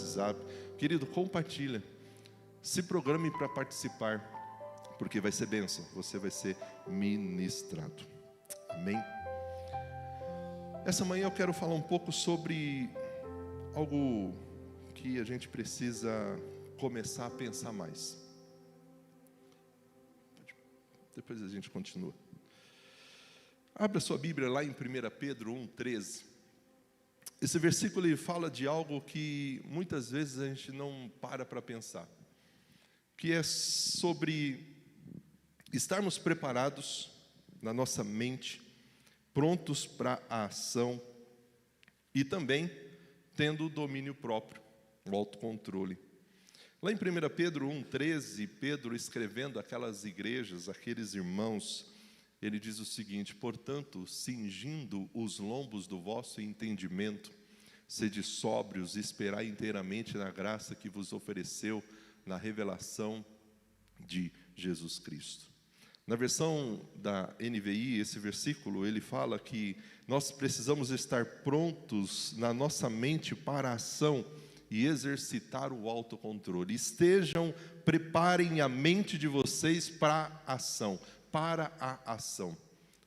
WhatsApp. Querido, compartilha. Se programe para participar, porque vai ser bênção, você vai ser ministrado. Amém? Essa manhã eu quero falar um pouco sobre algo que a gente precisa começar a pensar mais. Depois a gente continua. Abra sua Bíblia lá em 1 Pedro 1,13. Esse versículo ele fala de algo que muitas vezes a gente não para pensar, que é sobre estarmos preparados na nossa mente, prontos para a ação e também tendo o domínio próprio, o autocontrole. Lá em 1 Pedro 1,13, Pedro escrevendo aquelas igrejas, aqueles irmãos, ele diz o seguinte: portanto, cingindo os lombos do vosso entendimento, sede sóbrios e esperai inteiramente na graça que vos ofereceu na revelação de Jesus Cristo. Na versão da NVI, esse versículo, ele fala que nós precisamos estar prontos na nossa mente para a ação e exercitar o autocontrole. Preparem a mente de vocês para a ação,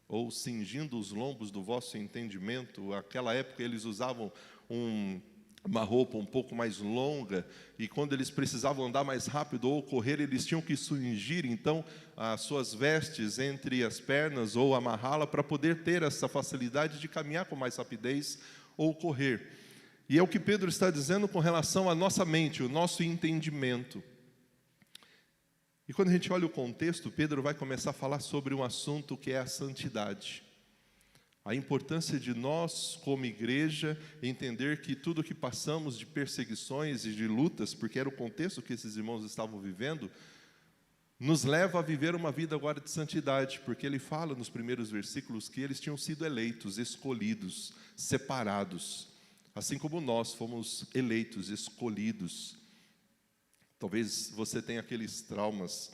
ou cingindo os lombos do vosso entendimento. Naquela época eles usavam uma roupa um pouco mais longa, e quando eles precisavam andar mais rápido ou correr, eles tinham que cingir então as suas vestes entre as pernas ou amarrá-la para poder ter essa facilidade de caminhar com mais rapidez ou correr. E é o que Pedro está dizendo com relação à nossa mente, o nosso entendimento. E quando a gente olha o contexto, Pedro vai começar a falar sobre um assunto que é a santidade. A importância de nós, como igreja, entender que tudo que passamos de perseguições e de lutas, porque era o contexto que esses irmãos estavam vivendo, nos leva a viver uma vida agora de santidade, porque ele fala nos primeiros versículos que eles tinham sido eleitos, escolhidos, separados, assim como nós fomos eleitos, escolhidos. Talvez você tenha aqueles traumas,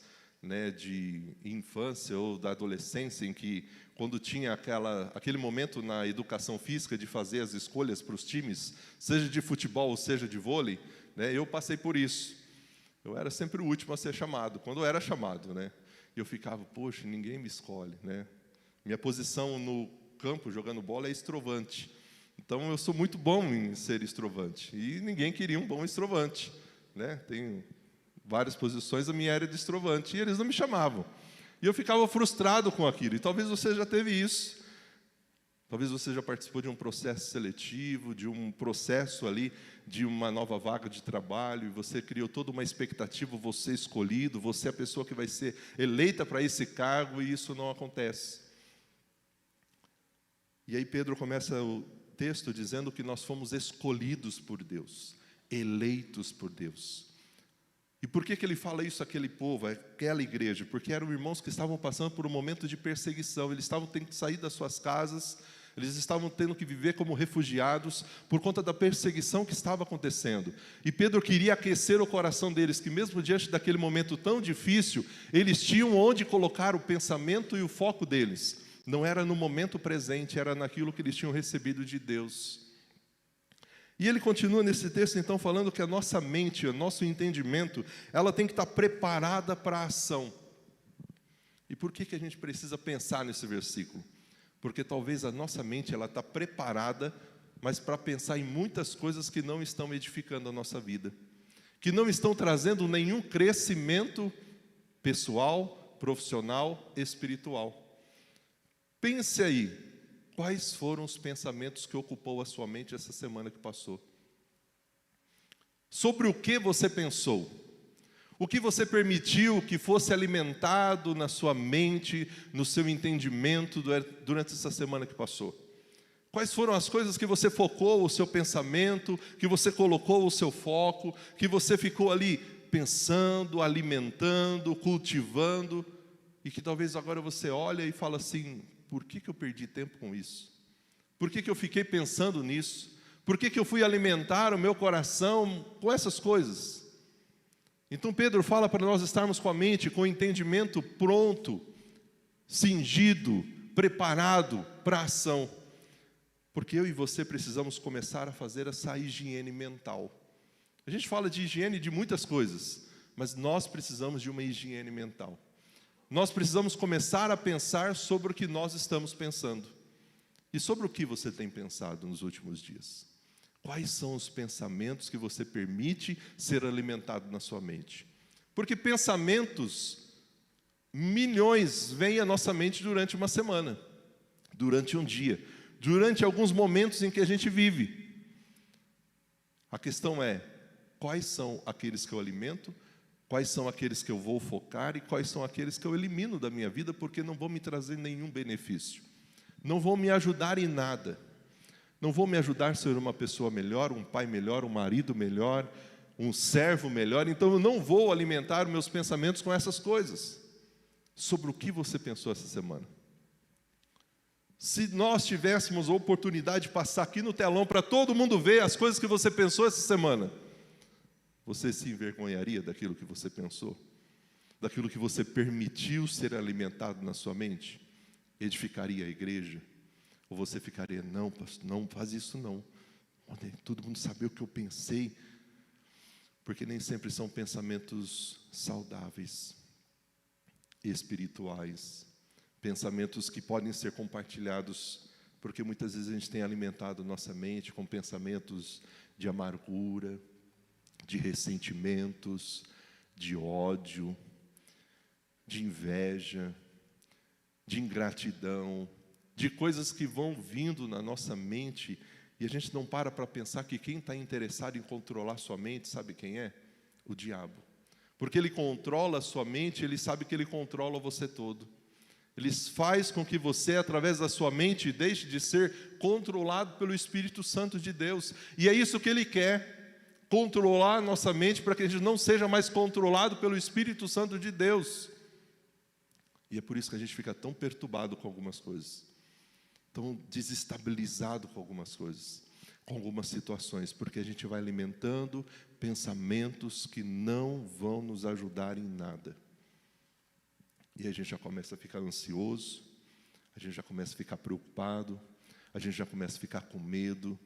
de infância ou da adolescência, em que quando tinha aquele momento na educação física de fazer as escolhas para os times, seja de futebol ou seja de vôlei, eu passei por isso. Eu era sempre o último a ser chamado, quando eu era chamado, eu ficava, poxa, ninguém me escolhe, Minha posição no campo, jogando bola, é estrovante. Então, eu sou muito bom em ser estrovante, e ninguém queria um bom estrovante, Tenho várias posições, a minha era de estrovante, e eles não me chamavam. E eu ficava frustrado com aquilo, e talvez você já teve isso. Talvez você já participou de um processo seletivo, de um processo ali, de uma nova vaga de trabalho, e você criou toda uma expectativa, você escolhido, você é a pessoa que vai ser eleita para esse cargo, e isso não acontece. E aí Pedro começa o texto dizendo que nós fomos escolhidos por Deus, eleitos por Deus. E por que ele fala isso àquele povo, àquela igreja? Porque eram irmãos que estavam passando por um momento de perseguição, eles estavam tendo que sair das suas casas, eles estavam tendo que viver como refugiados por conta da perseguição que estava acontecendo. E Pedro queria aquecer o coração deles, que mesmo diante daquele momento tão difícil, eles tinham onde colocar o pensamento e o foco deles. Não era no momento presente, era naquilo que eles tinham recebido de Deus. E ele continua nesse texto, então, falando que a nossa mente, o nosso entendimento, ela tem que estar preparada para a ação. E por que a gente precisa pensar nesse versículo? Porque talvez a nossa mente ela está preparada, mas para pensar em muitas coisas que não estão edificando a nossa vida, que não estão trazendo nenhum crescimento pessoal, profissional, espiritual. Pense aí. Quais foram os pensamentos que ocupou a sua mente essa semana que passou? Sobre o que você pensou? O que você permitiu que fosse alimentado na sua mente, no seu entendimento durante essa semana que passou? Quais foram as coisas que você focou o seu pensamento, que você colocou o seu foco, que você ficou ali pensando, alimentando, cultivando, e que talvez agora você olha e fala assim: por que eu perdi tempo com isso? Por que eu fiquei pensando nisso? Por que eu fui alimentar o meu coração com essas coisas? Então Pedro fala para nós estarmos com a mente, com o entendimento pronto, cingido, preparado para a ação. Porque eu e você precisamos começar a fazer essa higiene mental. A gente fala de higiene de muitas coisas, mas nós precisamos de uma higiene mental. Nós precisamos começar a pensar sobre o que nós estamos pensando. E sobre o que você tem pensado nos últimos dias? Quais são os pensamentos que você permite ser alimentado na sua mente? Porque pensamentos, milhões vêm à nossa mente durante uma semana, durante um dia, durante alguns momentos em que a gente vive. A questão é, quais são aqueles que eu alimento, quais são aqueles que eu vou focar e quais são aqueles que eu elimino da minha vida porque não vão me trazer nenhum benefício, não vão me ajudar em nada, não vão me ajudar a ser uma pessoa melhor, um pai melhor, um marido melhor, um servo melhor. Então eu não vou alimentar meus pensamentos com essas coisas. Sobre o que você pensou essa semana? Se nós tivéssemos a oportunidade de passar aqui no telão para todo mundo ver as coisas que você pensou essa semana, você se envergonharia daquilo que você pensou? Daquilo que você permitiu ser alimentado na sua mente? Edificaria a igreja? Ou você ficaria, não, pastor, não faz isso não. Todo mundo saber o que eu pensei. Porque nem sempre são pensamentos saudáveis, espirituais, pensamentos que podem ser compartilhados, porque muitas vezes a gente tem alimentado nossa mente com pensamentos de amargura, de ressentimentos, de ódio, de inveja, de ingratidão, de coisas que vão vindo na nossa mente e a gente não para pensar que quem está interessado em controlar sua mente, sabe quem é? O diabo. Porque ele controla a sua mente, ele sabe que ele controla você todo. Ele faz com que você, através da sua mente, deixe de ser controlado pelo Espírito Santo de Deus. E é isso que ele quer. Controlar a nossa mente para que a gente não seja mais controlado pelo Espírito Santo de Deus. E é por isso que a gente fica tão perturbado com algumas coisas, tão desestabilizado com algumas coisas, com algumas situações, porque a gente vai alimentando pensamentos que não vão nos ajudar em nada. E a gente já começa a ficar ansioso, a gente já começa a ficar preocupado, a gente já começa a ficar com medo,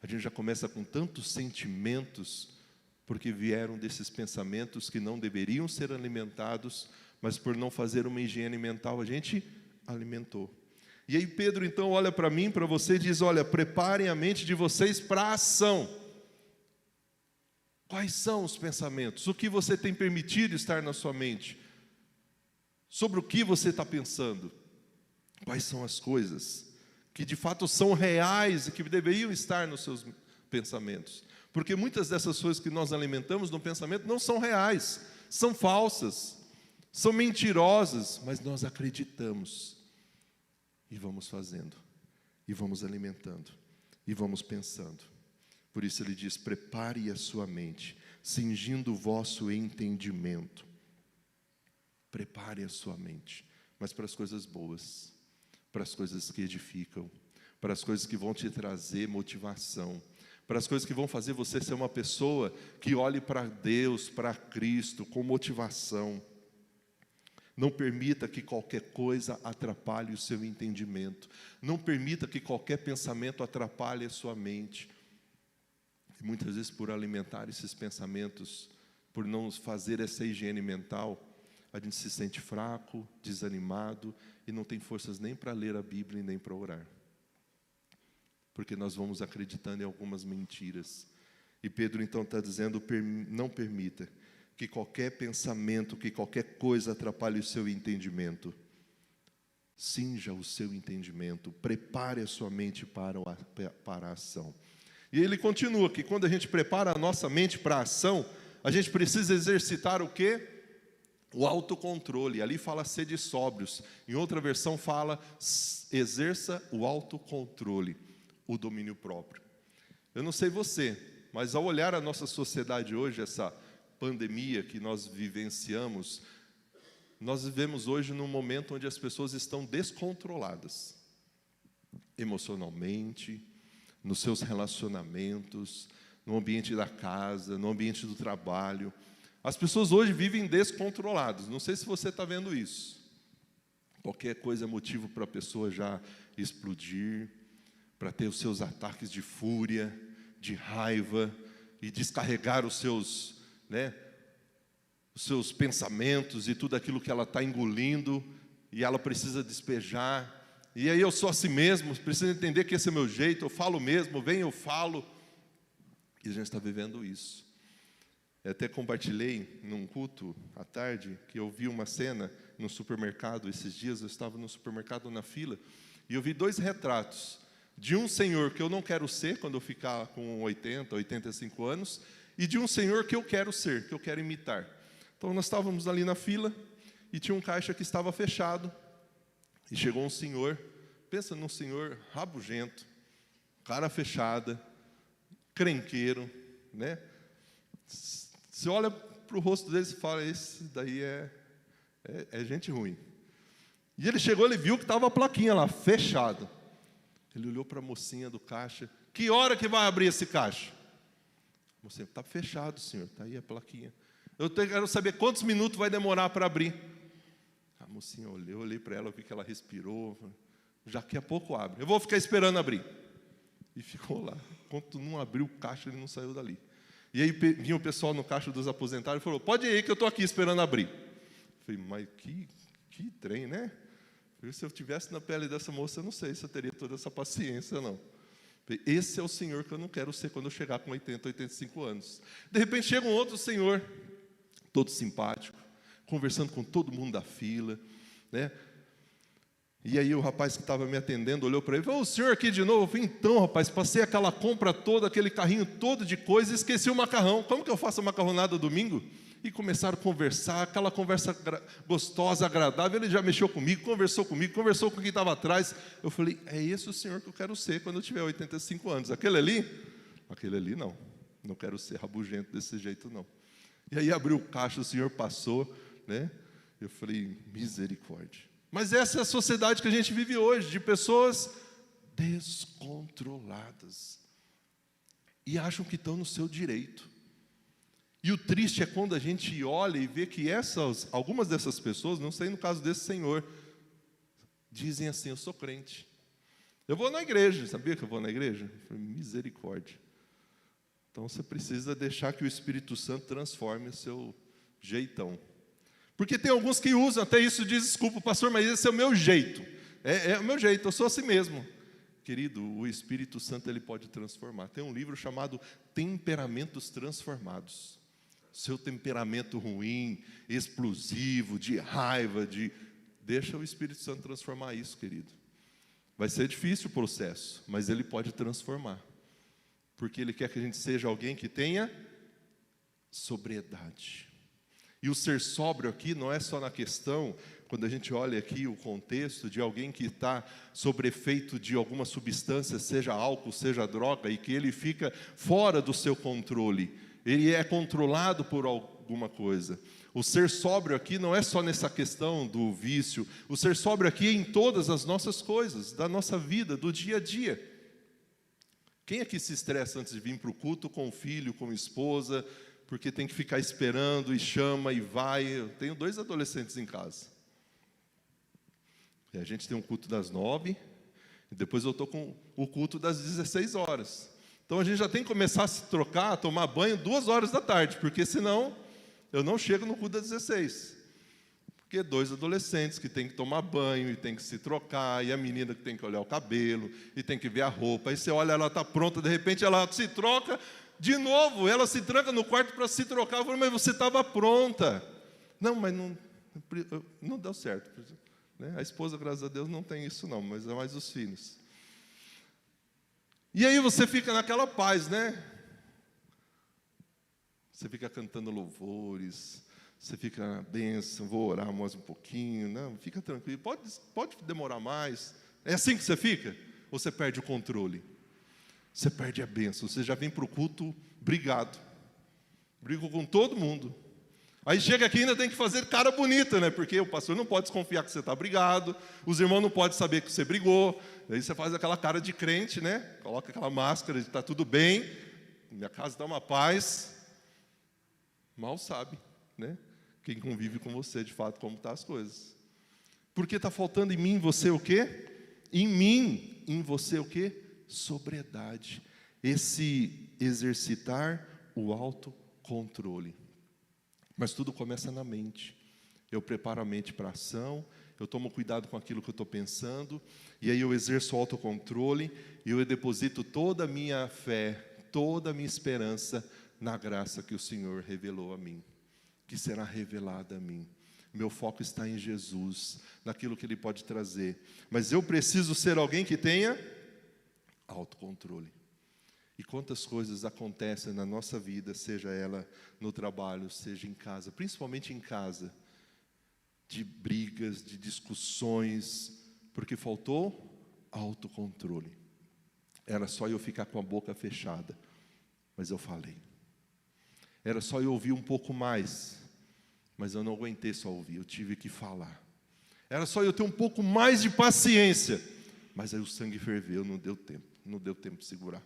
a gente já começa com tantos sentimentos, porque vieram desses pensamentos que não deveriam ser alimentados, mas por não fazer uma higiene mental, a gente alimentou. E aí Pedro então olha para mim, para você e diz, olha, preparem a mente de vocês para a ação. Quais são os pensamentos? O que você tem permitido estar na sua mente? Sobre o que você está pensando? Quais são as coisas que de fato são reais e que deveriam estar nos seus pensamentos? Porque muitas dessas coisas que nós alimentamos no pensamento não são reais, são falsas, são mentirosas, mas nós acreditamos e vamos fazendo, e vamos alimentando, e vamos pensando. Por isso ele diz, prepare a sua mente, cingindo o vosso entendimento. Prepare a sua mente, mas para as coisas boas, para as coisas que edificam, para as coisas que vão te trazer motivação, para as coisas que vão fazer você ser uma pessoa que olhe para Deus, para Cristo, com motivação. Não permita que qualquer coisa atrapalhe o seu entendimento. Não permita que qualquer pensamento atrapalhe a sua mente. E muitas vezes, por alimentar esses pensamentos, por não fazer essa higiene mental, a gente se sente fraco, desanimado e não tem forças nem para ler a Bíblia e nem para orar. Porque nós vamos acreditando em algumas mentiras. E Pedro então está dizendo, não permita que qualquer pensamento, que qualquer coisa atrapalhe o seu entendimento. Cinja o seu entendimento, prepare a sua mente para a ação. E ele continua que quando a gente prepara a nossa mente para a ação, a gente precisa exercitar o quê? O autocontrole. Ali fala sede sóbrios. Em outra versão fala exerça o autocontrole, o domínio próprio. Eu não sei você, mas ao olhar a nossa sociedade hoje, essa pandemia que nós vivenciamos, nós vivemos hoje num momento onde as pessoas estão descontroladas, emocionalmente, nos seus relacionamentos, no ambiente da casa, no ambiente do trabalho. As pessoas hoje vivem descontroladas. Não sei se você está vendo isso. Qualquer coisa é motivo para a pessoa já explodir, para ter os seus ataques de fúria, de raiva, e descarregar os seus, né, os seus pensamentos e tudo aquilo que ela está engolindo, e ela precisa despejar. E aí eu sou assim mesmo, preciso entender que esse é meu jeito, eu falo mesmo, vem, eu falo. E a gente está vivendo isso. Eu até compartilhei num culto à tarde, que eu vi uma cena no supermercado, esses dias eu estava no supermercado na fila, e eu vi 2 retratos, de um senhor que eu não quero ser quando eu ficar com 80, 85 anos, e de um senhor que eu quero ser, que eu quero imitar. Então nós estávamos ali na fila, e tinha um caixa que estava fechado, e chegou um senhor, pensa num senhor rabugento, cara fechada, crenqueiro, né? Você olha para o rosto dele e fala, esse daí é gente ruim. E ele chegou, ele viu que estava a plaquinha lá, fechado. Ele olhou para a mocinha do caixa, que hora que vai abrir esse caixa? A mocinha, está fechado, senhor, está aí a plaquinha. Eu quero saber quantos minutos vai demorar para abrir. A mocinha olhou, eu olhei para ela, eu vi que ela respirou, já que a pouco abre. Eu vou ficar esperando abrir. E ficou lá. Enquanto não abriu o caixa, ele não saiu dali. E aí vinha o pessoal no caixa dos aposentados e falou, pode ir aí que eu estou aqui esperando abrir. Eu falei, mas que trem, né? Se eu tivesse na pele dessa moça, eu não sei se eu teria toda essa paciência, não. Falei, esse é o senhor que eu não quero ser quando eu chegar com 80, 85 anos. De repente chega um outro senhor, todo simpático, conversando com todo mundo da fila, né? E aí o rapaz que estava me atendendo olhou para ele e falou, o senhor aqui de novo? Eu falei, então, rapaz, passei aquela compra toda, aquele carrinho todo de coisa e esqueci o macarrão. Como que eu faço a macarronada domingo? E começaram a conversar, aquela conversa gostosa, agradável. Ele já mexeu comigo, conversou com quem estava atrás. Eu falei, é esse o senhor que eu quero ser quando eu tiver 85 anos. Aquele ali não quero ser rabugento desse jeito não. E aí abriu o caixa, o senhor passou, né? Eu falei, misericórdia. Mas essa é a sociedade que a gente vive hoje, de pessoas descontroladas. E acham que estão no seu direito. E o triste é quando a gente olha e vê que algumas dessas pessoas, não sei no caso desse senhor, dizem assim, eu sou crente. Eu vou na igreja, sabia que eu vou na igreja? Eu falei, misericórdia. Então você precisa deixar que o Espírito Santo transforme o seu jeitão. Porque tem alguns que usam até isso, diz, desculpa, pastor, mas esse é o meu jeito. É o meu jeito, eu sou assim mesmo. Querido, o Espírito Santo ele pode transformar. Tem um livro chamado Temperamentos Transformados. Seu temperamento ruim, explosivo, de raiva, deixa o Espírito Santo transformar isso, querido. Vai ser difícil o processo, mas ele pode transformar. Porque ele quer que a gente seja alguém que tenha sobriedade. E o ser sóbrio aqui não é só na questão, quando a gente olha aqui o contexto de alguém que está sob efeito de alguma substância, seja álcool, seja droga, e que ele fica fora do seu controle. Ele é controlado por alguma coisa. O ser sóbrio aqui não é só nessa questão do vício. O ser sóbrio aqui é em todas as nossas coisas, da nossa vida, do dia a dia. Quem aqui se estressa antes de vir para o culto com o filho, com a esposa, porque tem que ficar esperando e chama e vai? Eu tenho 2 adolescentes em casa. E a gente tem um culto das 9, e depois eu estou com o culto das 16 horas. Então a gente já tem que começar a se trocar, a tomar banho 2 horas da tarde, porque senão eu não chego no culto das 16. Porque 2 adolescentes que tem que tomar banho e tem que se trocar, e a menina que tem que olhar o cabelo, e tem que ver a roupa, aí você olha, ela está pronta, de repente ela se troca, de novo, ela se tranca no quarto para se trocar. Eu falei, mas você estava pronta. Não, mas não deu certo. Né? A esposa, graças a Deus, não tem isso não, mas é mais os filhos. E aí você fica naquela paz, né? Você fica cantando louvores, você fica na bênção, vou orar mais um pouquinho. Não, fica tranquilo, pode demorar mais. É assim que você fica? Ou você perde o controle? Você perde a bênção, você já vem para o culto brigado. Brigou com todo mundo. Aí chega aqui e ainda tem que fazer cara bonita, né? Porque o pastor não pode desconfiar que você está brigado, os irmãos não podem saber que você brigou. Aí você faz aquela cara de crente, né? Coloca aquela máscara de está tudo bem, minha casa dá uma paz. Mal sabe, né? Quem convive com você, de fato, como estão as coisas. Porque está faltando em mim, em você o quê? Em mim, em você o quê? Sobriedade. Esse exercitar o autocontrole. Mas tudo começa na mente. Eu preparo a mente para a ação, eu tomo cuidado com aquilo que eu estou pensando, e aí eu exerço o autocontrole, e eu deposito toda a minha fé, toda a minha esperança na graça que o Senhor revelou a mim, que será revelada a mim. Meu foco está em Jesus, naquilo que Ele pode trazer. Mas eu preciso ser alguém que tenha autocontrole. E quantas coisas acontecem na nossa vida, seja ela no trabalho, seja em casa, principalmente em casa, de brigas, de discussões, porque faltou autocontrole. Era só eu ficar com a boca fechada, mas eu falei. Era só eu ouvir um pouco mais, mas eu não aguentei só ouvir, eu tive que falar. Era só eu ter um pouco mais de paciência, mas aí o sangue ferveu, não deu tempo de segurar.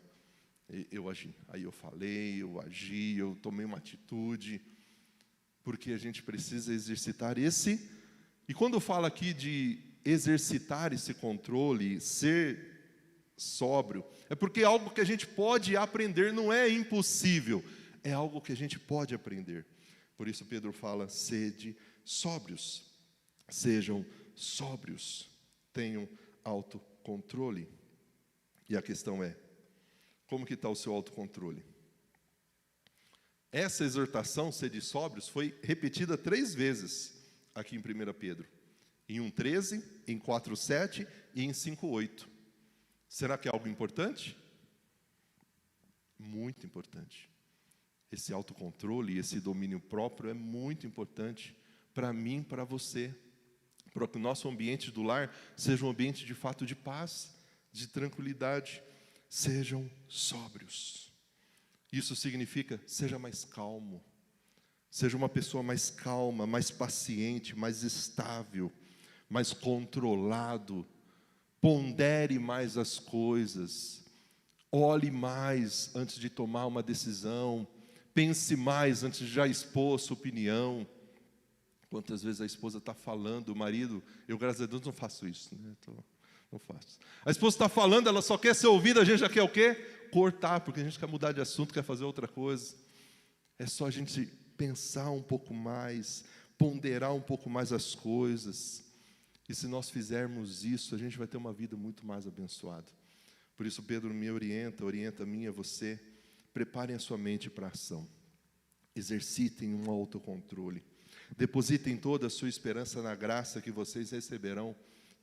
Eu agi, aí eu falei, eu agi, eu tomei uma atitude, porque a gente precisa exercitar esse, e quando eu falo aqui de exercitar esse controle, ser sóbrio, é porque é algo que a gente pode aprender, não é impossível, é algo que a gente pode aprender. Por isso Pedro fala, sede sóbrios, sejam sóbrios, tenham autocontrole. E a questão é, como que está o seu autocontrole? Essa exortação, sede sóbrios, foi repetida 3 vezes aqui em 1 Pedro. Em 1,13, em 4,7 e em 5,8. Será que é algo importante? Muito importante. Esse autocontrole, esse domínio próprio é muito importante para mim, para você. Para que o nosso ambiente do lar seja um ambiente de fato de paz, de tranquilidade. Sejam sóbrios. Isso significa, seja mais calmo. Seja uma pessoa mais calma, mais paciente, mais estável, mais controlado. Pondere mais as coisas. Olhe mais antes de tomar uma decisão. Pense mais antes de já expor a sua opinião. Quantas vezes a esposa está falando, o marido, eu graças a Deus não faço isso, né? Não faço. A esposa está falando, ela só quer ser ouvida, a gente já quer o quê? Cortar, porque a gente quer mudar de assunto, quer fazer outra coisa. É só a gente pensar um pouco mais, ponderar um pouco mais as coisas. E se nós fizermos isso, a gente vai ter uma vida muito mais abençoada. Por isso Pedro me orienta a mim e a você. Preparem a sua mente para a ação. Exercitem um autocontrole. Depositem toda a sua esperança na graça que vocês receberão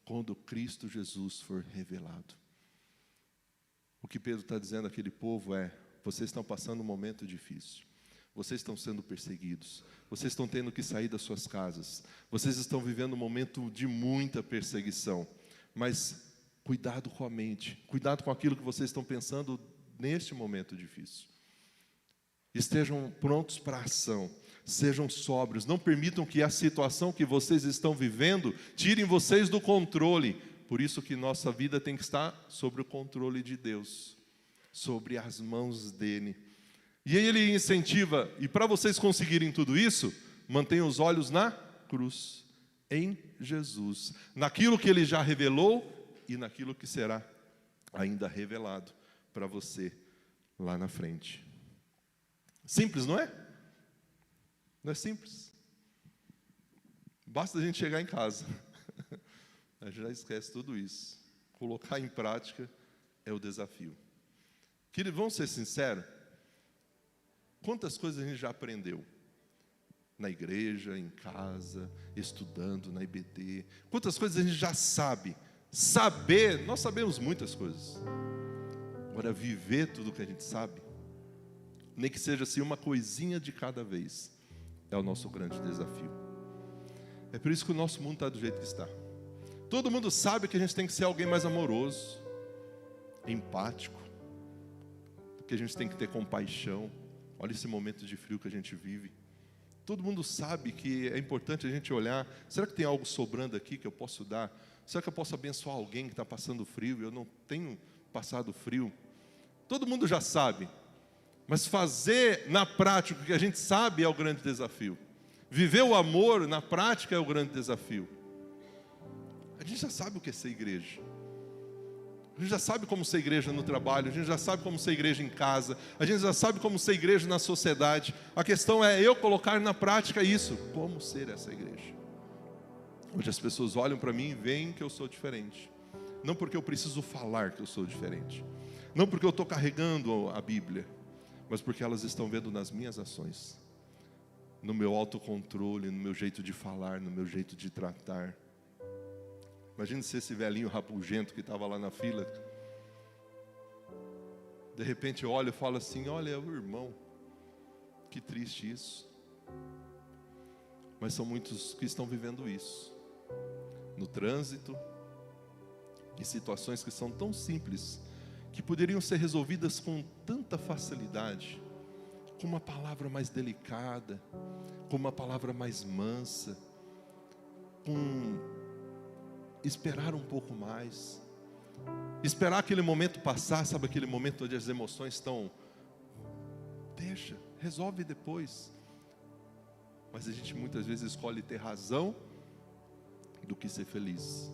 quando Cristo Jesus for revelado. O que Pedro está dizendo àquele povo é, vocês estão passando um momento difícil. Vocês estão sendo perseguidos. Vocês estão tendo que sair das suas casas. Vocês estão vivendo um momento de muita perseguição. Mas cuidado com a mente. Cuidado com aquilo que vocês estão pensando neste momento difícil. Estejam prontos para a ação. Sejam sóbrios. Não permitam que a situação que vocês estão vivendo tirem vocês do controle. Por isso que nossa vida tem que estar sobre o controle de Deus. Sobre as mãos dEle. E aí Ele incentiva. E para vocês conseguirem tudo isso, mantenham os olhos na cruz. Em Jesus. Naquilo que Ele já revelou e naquilo que será ainda revelado para você lá na frente. Simples, não é? Não é simples. Basta a gente chegar em casa. A gente já esquece tudo isso. Colocar em prática é o desafio. Queridos, vamos ser sinceros? Quantas coisas a gente já aprendeu? Na igreja, em casa, estudando na IBD. Quantas coisas a gente já sabe? Saber, nós sabemos muitas coisas. Agora, viver tudo o que a gente sabe, nem que seja assim uma coisinha de cada vez, é o nosso grande desafio. É por isso que o nosso mundo está do jeito que está. Todo mundo sabe que a gente tem que ser alguém mais amoroso, empático, que a gente tem que ter compaixão. Olha esse momento de frio que a gente vive. Todo mundo sabe que é importante a gente olhar, será que tem algo sobrando aqui que eu posso dar? Será que eu posso abençoar alguém que está passando frio e eu não tenho passado frio? Todo mundo já sabe. Mas fazer na prática o que a gente sabe é o grande desafio. Viver o amor na prática é o grande desafio. A gente já sabe o que é ser igreja. A gente já sabe como ser igreja no trabalho, a gente já sabe como ser igreja em casa, a gente já sabe como ser igreja na sociedade. A questão é eu colocar na prática isso, como ser essa igreja. Onde as pessoas olham para mim e veem que eu sou diferente. Não porque eu preciso falar que eu sou diferente, não porque eu estou carregando a Bíblia, mas porque elas estão vendo nas minhas ações, no meu autocontrole, no meu jeito de falar, no meu jeito de tratar. Imagina se esse velhinho rabugento que estava lá na fila, de repente olha e fala assim: olha, é o irmão. Que triste isso. Mas são muitos que estão vivendo isso, no trânsito, em situações que são tão simples, que poderiam ser resolvidas com tanta facilidade, com uma palavra mais delicada, com uma palavra mais mansa, com esperar um pouco mais, esperar aquele momento passar, sabe aquele momento onde as emoções estão, deixa, resolve depois. Mas a gente muitas vezes escolhe ter razão do que ser feliz.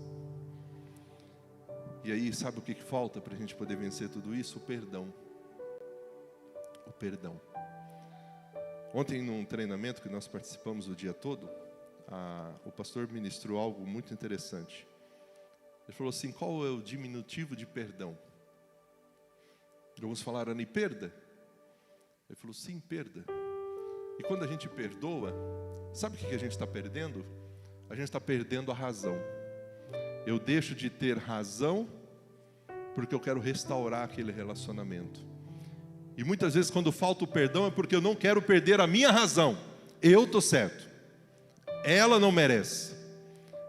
E aí, sabe o que falta para a gente poder vencer tudo isso? O perdão. O perdão. Ontem, num treinamento que nós participamos o dia todo, o pastor ministrou algo muito interessante. Ele falou assim: qual é o diminutivo de perdão? Vamos falar Ani, perda? Ele falou: sim, perda. E quando a gente perdoa, sabe o que a gente está perdendo? A gente está perdendo a razão. Eu deixo de ter razão porque eu quero restaurar aquele relacionamento. E muitas vezes quando falta o perdão é porque eu não quero perder a minha razão. Eu estou certo, ela não merece.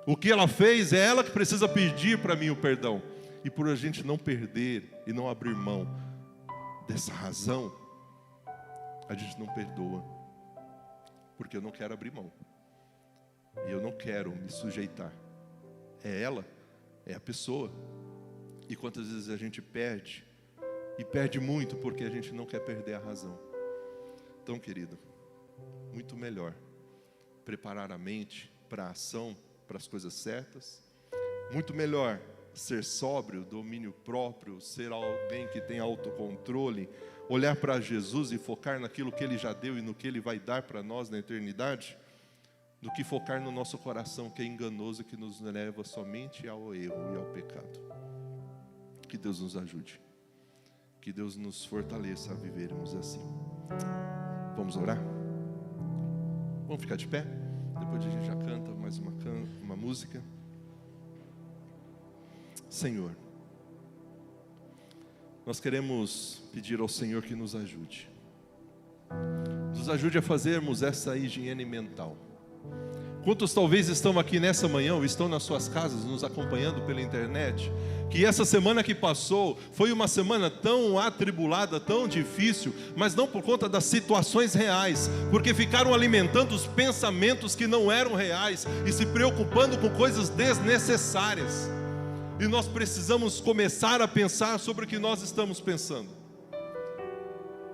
O que ela fez é ela que precisa pedir para mim o perdão. E por a gente não perder e não abrir mão dessa razão, a gente não perdoa, porque eu não quero abrir mão, e eu não quero me sujeitar. É ela, é a pessoa. E quantas vezes a gente perde, e perde muito porque a gente não quer perder a razão. Então, querido, muito melhor preparar a mente para a ação, para as coisas certas. Muito melhor ser sóbrio, domínio próprio, ser alguém que tem autocontrole, olhar para Jesus e focar naquilo que Ele já deu e no que Ele vai dar para nós na eternidade, do que focar no nosso coração, que é enganoso e que nos leva somente ao erro e ao pecado. Que Deus nos ajude, que Deus nos fortaleça a vivermos assim. Vamos orar? Vamos ficar de pé? Depois a gente já canta mais uma música. Senhor, nós queremos pedir ao Senhor que nos ajude a fazermos essa higiene mental. Quantos talvez estão aqui nessa manhã, ou estão nas suas casas, nos acompanhando pela internet, que essa semana que passou, foi uma semana tão atribulada, tão difícil, mas não por conta das situações reais, porque ficaram alimentando os pensamentos que não eram reais, e se preocupando com coisas desnecessárias. E nós precisamos começar a pensar sobre o que nós estamos pensando.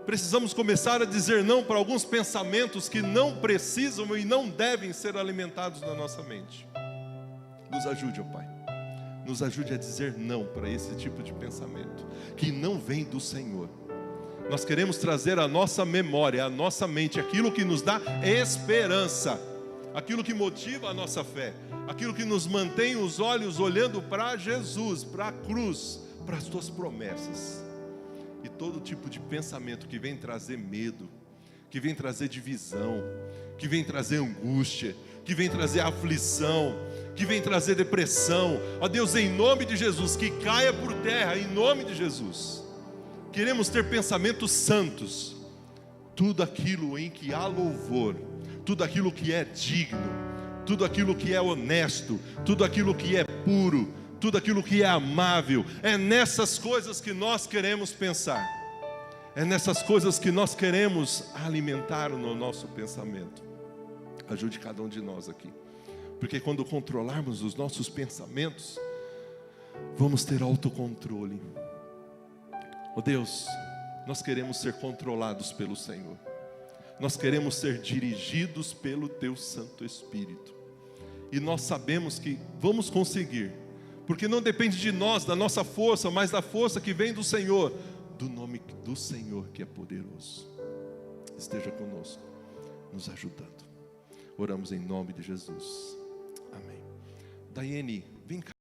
Precisamos começar a dizer não para alguns pensamentos que não precisam e não devem ser alimentados na nossa mente. Nos ajude, ó Pai. Nos ajude a dizer não para esse tipo de pensamento que não vem do Senhor. Nós queremos trazer à nossa memória, à nossa mente, aquilo que nos dá esperança, aquilo que motiva a nossa fé, aquilo que nos mantém os olhos olhando para Jesus, para a cruz, para as tuas promessas. E todo tipo de pensamento que vem trazer medo, que vem trazer divisão, que vem trazer angústia, que vem trazer aflição, que vem trazer depressão, ó Deus, em nome de Jesus, que caia por terra, em nome de Jesus. Queremos ter pensamentos santos, tudo aquilo em que há louvor, tudo aquilo que é digno, tudo aquilo que é honesto, tudo aquilo que é puro, tudo aquilo que é amável. É nessas coisas que nós queremos pensar, é nessas coisas que nós queremos alimentar no nosso pensamento. Ajude cada um de nós aqui, porque quando controlarmos os nossos pensamentos, vamos ter autocontrole. Oh Deus, nós queremos ser controlados pelo Senhor, nós queremos ser dirigidos pelo Teu Santo Espírito, e nós sabemos que vamos conseguir, porque não depende de nós, da nossa força, mas da força que vem do Senhor, do nome do Senhor que é poderoso. Esteja conosco, nos ajudando. Oramos em nome de Jesus. Amém. Daiane, vem cá.